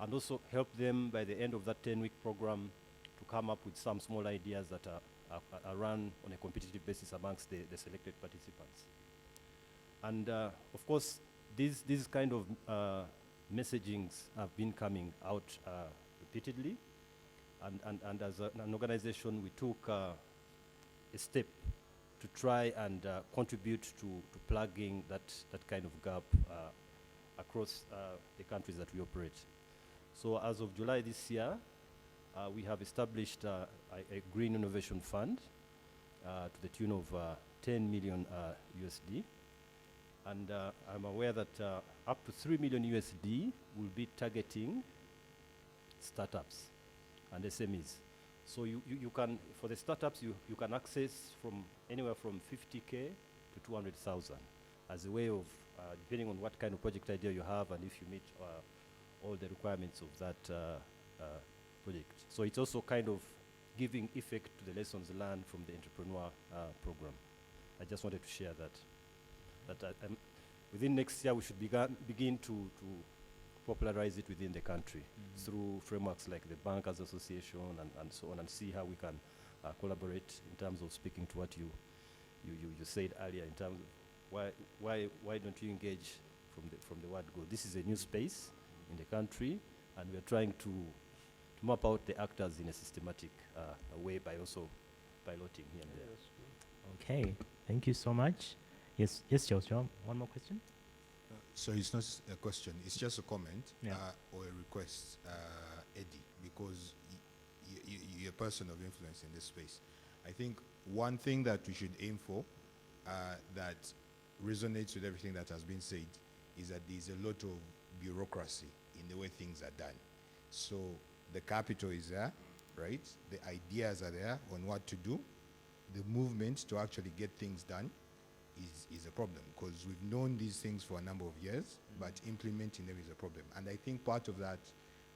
and also help them by the end of that 10-week program to come up with some small ideas that are run on a competitive basis amongst the selected participants. And of course, these kind of messagings have been coming out repeatedly, and as an organization, we took a step to try and contribute to plugging that kind of gap across the countries that we operate. So as of July this year, we have established a Green Innovation Fund to the tune of 10 million USD. And I'm aware that up to 3 million USD will be targeting startups and SMEs. So you can, for the startups, you can access from anywhere from 50K to 200,000 as a way of, depending on what kind of project idea you have and if you meet all the requirements of that project. So it's also kind of giving effect to the lessons learned from the entrepreneur program. I just wanted to share that. Within next year, we should begin to popularize it within the country through frameworks like the Bankers Association and so on, and see how we can collaborate in terms of speaking to what you said earlier in terms of why don't you engage from the word go. This is a new space in the country, and we are trying to map out the actors in a systematic way by also piloting here and there.
Okay, thank you so much. Yes, Joshua, one more question?
So it's not a question, it's just a comment
Yeah.
or a request, Eddie, because you're a person of influence in this space. I think one thing that we should aim for that resonates with everything that has been said is that there's a lot of bureaucracy in the way things are done. So the capital is there, right? The ideas are there on what to do. The movement to actually get things done is a problem, because we've known these things for a number of years, but implementing them is a problem. And I think part of that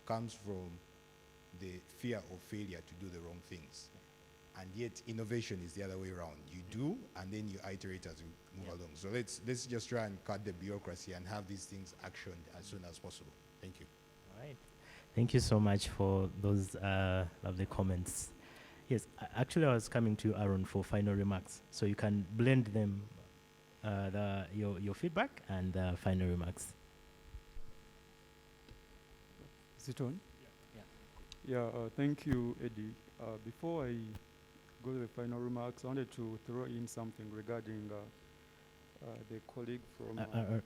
comes from the fear of failure to do the wrong things. And yet innovation is the other way around. You do, and then you iterate as you move along. So let's just try and cut the bureaucracy and have these things actioned as soon as possible. Thank you.
All right. Thank you so much for those lovely comments. Yes, actually I was coming to you, Aaron, for final remarks. So you can blend them, your feedback and the final remarks.
Is it on?
Yeah.
Yeah, thank you, Eddie. Before I go to the final remarks, I wanted to throw in something regarding the colleague from...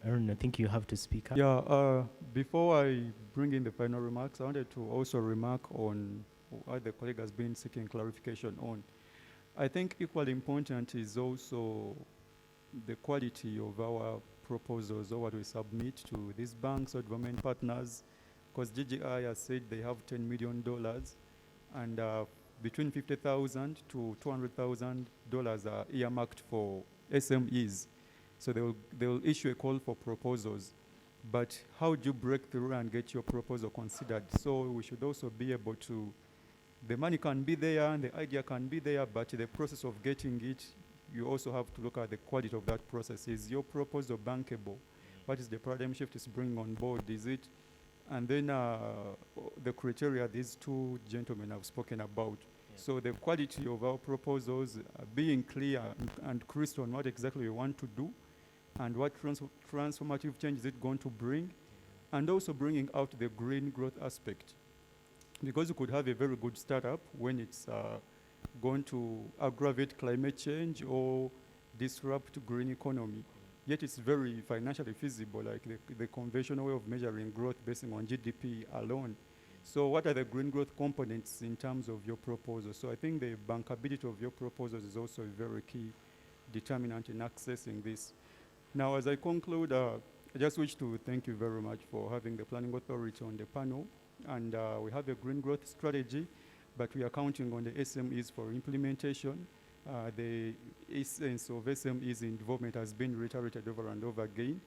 Aaron, I think you have to speak up.
Yeah, before I bring in the final remarks, I wanted to also remark on what the colleague has been seeking clarification on. I think equally important is also the quality of our proposals or what we submit to these banks or government partners, because GGI has said they have $10 million, and between $50,000 to $200,000 are earmarked for SMEs. So they will issue a call for proposals. But how do you break through and get your proposal considered? So we should also be able to, the money can be there and the idea can be there, but the process of getting it, you also have to look at the quality of that process. Is your proposal bankable? What is the paradigm shift it's bringing on board? Is it? And then the criteria these two gentlemen have spoken about. So the quality of our proposals, being clear and crystal on what exactly we want to do, and what transformative change is it going to bring, and also bringing out the green growth aspect. Because you could have a very good startup when it's going to aggravate climate change or disrupt green economy, yet it's very financially feasible, like the conventional way of measuring growth based on GDP alone. So what are the green growth components in terms of your proposal? So I think the bankability of your proposals is also a very key determinant in accessing this. Now, as I conclude, I just wish to thank you very much for having the Planning Authority on the panel. And we have a green growth strategy, but we are counting on the SMEs for implementation. The essence of SMEs in development has been reiterated over and over again.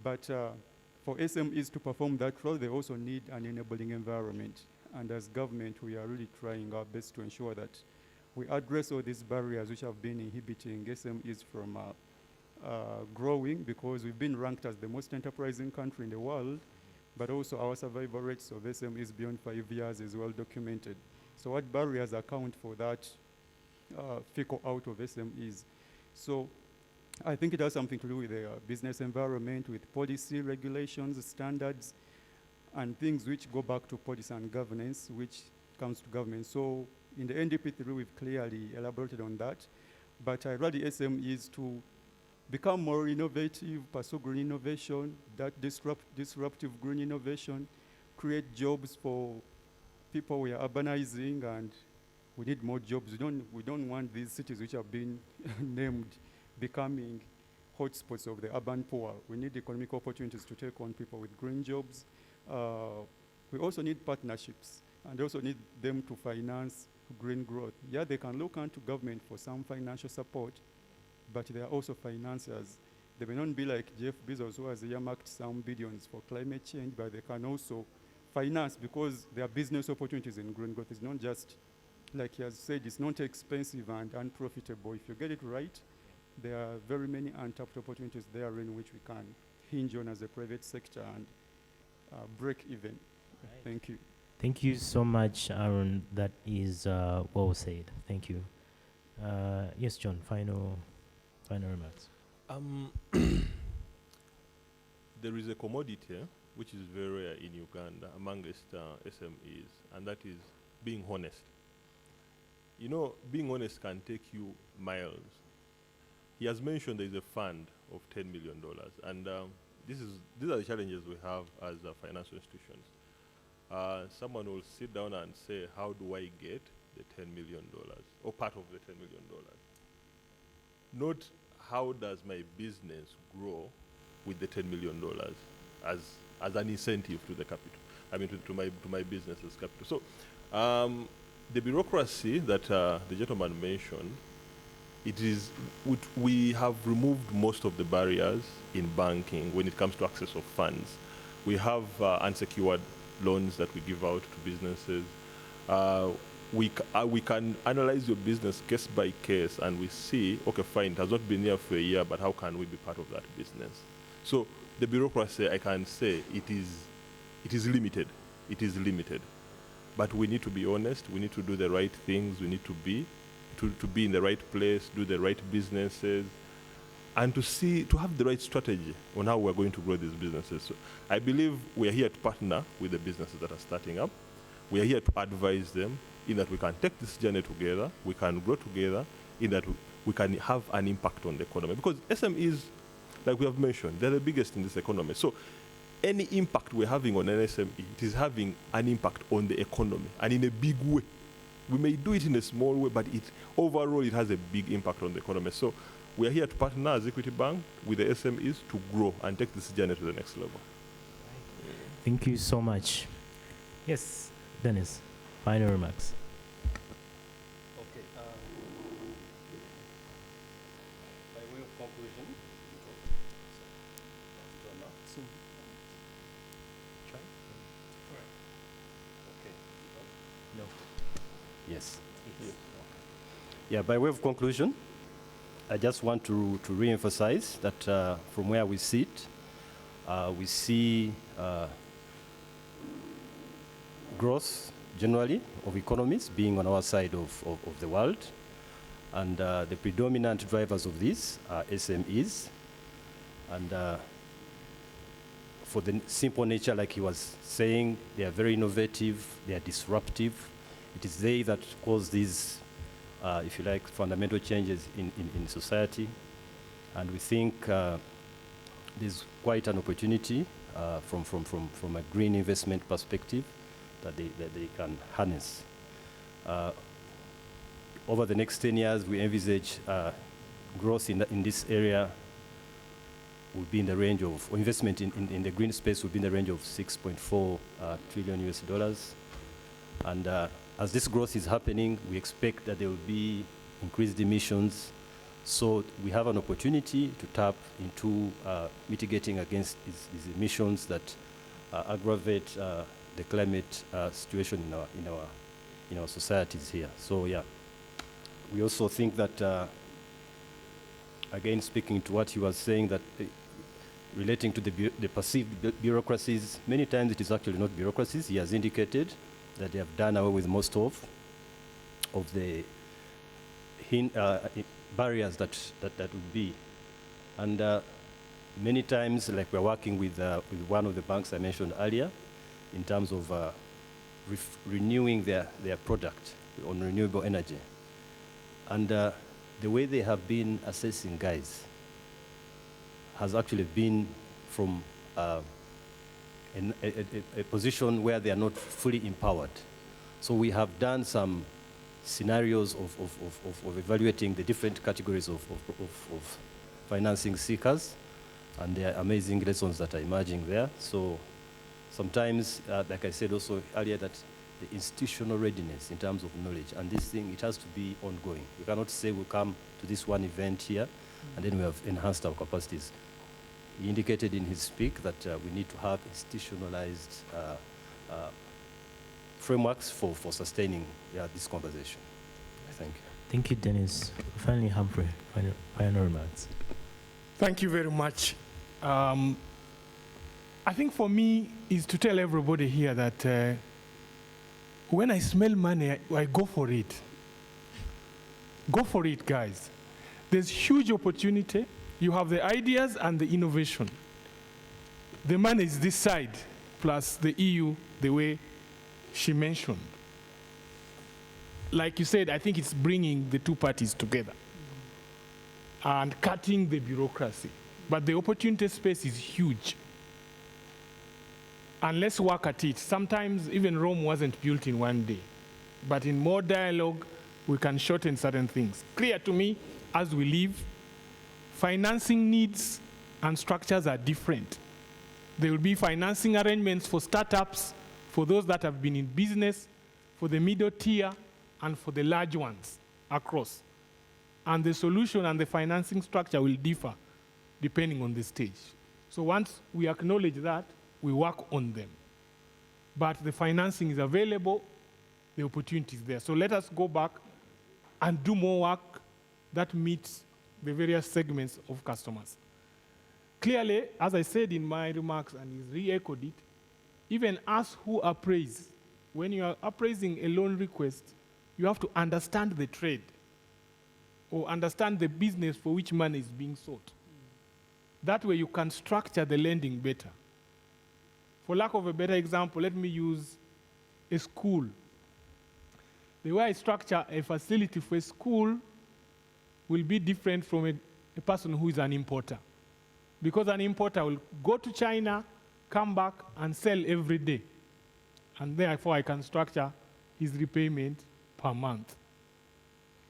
But for SMEs to perform that role, they also need an enabling environment. And as government, we are really trying our best to ensure that we address all these barriers which have been inhibiting SMEs from growing, because we've been ranked as the most enterprising country in the world, but also our survival rates of SMEs beyond 5 years is well documented. So what barriers account for that fickle out of SMEs? So I think it has something to do with the business environment, with policy, regulations, standards, and things which go back to policy and governance, which comes to government. So in the NDP3, we've clearly elaborated on that. But I rally SMEs to become more innovative, pursue green innovation, that disruptive green innovation, create jobs for people. We are urbanizing and we need more jobs. We don't want these cities which have been named becoming hotspots of the urban poor. We need economic opportunities to take on people with green jobs. We also need partnerships and also need them to finance green growth. Yeah, they can look onto government for some financial support, but they are also financiers. They may not be like Jeff Bezos, who has earmarked some billions for climate change, but they can also finance because there are business opportunities in green growth. It's not just, like he has said, it's not expensive and unprofitable. If you get it right, there are very many untapped opportunities there in which we can hinge on as a private sector and break even.
Right.
Thank you.
Thank you so much, Aaron. That is well said. Thank you. Yes, John, final remarks.
There is a commodity which is very rare in Uganda amongst SMEs, and that is being honest. You know, being honest can take you miles. He has mentioned there is a fund of $10 million, and these are the challenges we have as financial institutions. Someone will sit down and say, how do I get the $10 million, or part of the $10 million? Not how does my business grow with the $10 million as an incentive to the capital, I mean to my business as capital. So the bureaucracy that the gentleman mentioned, we have removed most of the barriers in banking when it comes to access of funds. We have unsecured loans that we give out to businesses. We can analyze your business case by case, and we see, okay, fine, it has not been here for a year, but how can we be part of that business? So the bureaucracy, I can say, it is limited. It is limited. But we need to be honest. We need to do the right things. We need to be in the right place, do the right businesses, and to have the right strategy on how we're going to grow these businesses. So I believe we are here to partner with the businesses that are starting up. We are here to advise them in that we can take this journey together, we can grow together, in that we can have an impact on the economy. Because SMEs, like we have mentioned, they're the biggest in this economy. So any impact we're having on an SME, it is having an impact on the economy, and in a big way. We may do it in a small way, but overall it has a big impact on the economy. So we are here to partner as Equity Bank with the SMEs to grow and take this journey to the next level.
Thank you so much. Yes, Dennis, final remarks.
Okay. By way of conclusion,
So,
okay.
No.
Yes. Yeah, by way of conclusion, I just want to re-emphasize that from where we sit, we see growth generally of economies being on our side of the world. And the predominant drivers of this are SMEs. And for the simple nature, like he was saying, they are very innovative, they are disruptive. It is they that cause these, if you like, fundamental changes in society. And we think there's quite an opportunity from a green investment perspective that they can harness. Over the next 10 years, we envisage growth in this area will be in the range of, or investment in the green space will be in the range of $6.4 trillion US. And as this growth is happening, we expect that there will be increased emissions. So we have an opportunity to tap into mitigating against these emissions that aggravate the climate situation in our societies here. So yeah, we also think that, again, speaking to what he was saying, that relating to the perceived bureaucracies, many times it is actually not bureaucracies. He has indicated that they have done away with most of the barriers that would be. And many times, like we're working with one of the banks I mentioned earlier, in terms of renewing their product on renewable energy. And the way they have been assessing guys has actually been from a position where they are not fully empowered. So we have done some scenarios of evaluating the different categories of financing seekers, and there are amazing lessons that are emerging there. So sometimes, like I said also earlier, that the institutional readiness in terms of knowledge, and this thing, it has to be ongoing. We cannot say we'll come to this one event here, and then we have enhanced our capacities. He indicated in his speak that we need to have institutionalized frameworks for sustaining this conversation. Thank you.
Thank you, Dennis. Finally, Humphrey, final remarks.
Thank you very much. I think for me is to tell everybody here that when I smell money, I go for it. Go for it, guys. There's huge opportunity. You have the ideas and the innovation. The money is this side, plus the EU, the way she mentioned. Like you said, I think it's bringing the two parties together and cutting the bureaucracy. But the opportunity space is huge. And let's work at it. Sometimes even Rome wasn't built in one day. But in more dialogue, we can shorten certain things. Clear to me, as we live, financing needs and structures are different. There will be financing arrangements for startups, for those that have been in business, for the middle tier, and for the large ones across. And the solution and the financing structure will differ depending on the stage. So once we acknowledge that, we work on them. But the financing is available, the opportunity is there. So let us go back and do more work that meets the various segments of customers. Clearly, as I said in my remarks, and he's re-echoed it, even us who appraise, when you are appraising a loan request, you have to understand the trade or understand the business for which money is being sought. That way you can structure the lending better. For lack of a better example, let me use a school. The way I structure a facility for a school will be different from a person who is an importer. Because an importer will go to China, come back, and sell every day. And therefore, I can structure his repayment per month.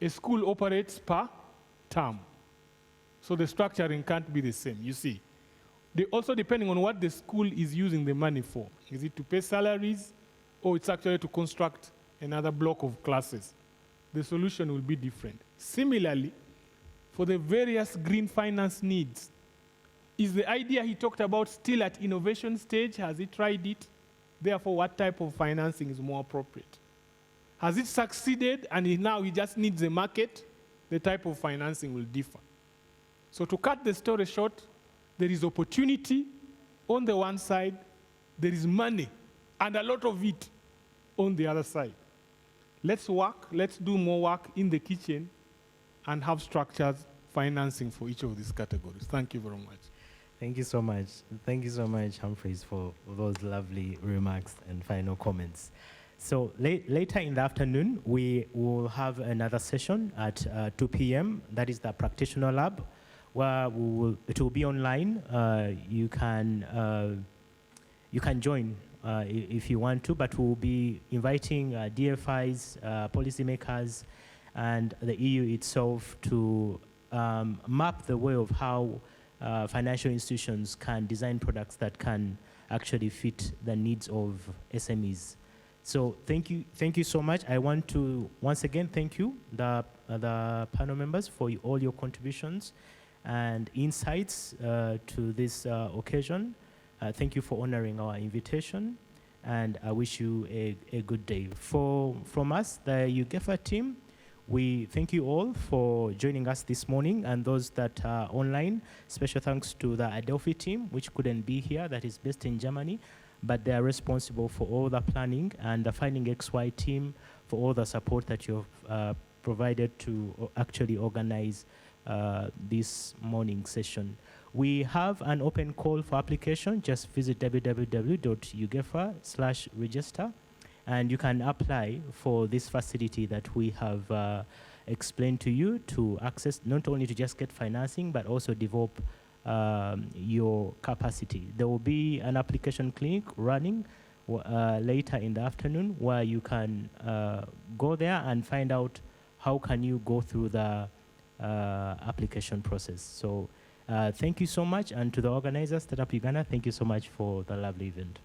A school operates per term. So the structuring can't be the same, you see. Also depending on what the school is using the money for. Is it to pay salaries, or it's actually to construct another block of classes? The solution will be different. Similarly, for the various green finance needs, is the idea he talked about still at innovation stage? Has he tried it? Therefore, what type of financing is more appropriate? Has it succeeded and now he just needs a market? The type of financing will differ. So to cut the story short, there is opportunity on the one side, there is money, and a lot of it on the other side. Let's work, let's do more work in the kitchen and have structured financing for each of these categories. Thank you very much.
Thank you so much. Thank you so much, Humphreys, for those lovely remarks and final comments. So later in the afternoon, we will have another session at 2 p.m. That is the Practitioner Lab, where it will be online. You can join if you want to, but we'll be inviting DFIs, policymakers, and the EU itself to map the way of how financial institutions can design products that can actually fit the needs of SMEs. So thank you so much. I want to once again thank you, the panel members, for all your contributions and insights to this occasion. Thank you for honoring our invitation, and I wish you a good day. From us, the UGEFA team, we thank you all for joining us this morning, and those that are online. Special thanks to the Adelphi team, which couldn't be here, that is based in Germany, but they are responsible for all the planning, and the Finding XY team for all the support that you've provided to actually organize this morning session. We have an open call for application. Just visit www.ugefa/register, and you can apply for this facility that we have explained to you to access, not only to just get financing, but also develop your capacity. There will be an application clinic running later in the afternoon where you can go there and find out how can you go through the application process. So thank you so much, and to the organizers, Startup Uganda, thank you so much for the lovely event.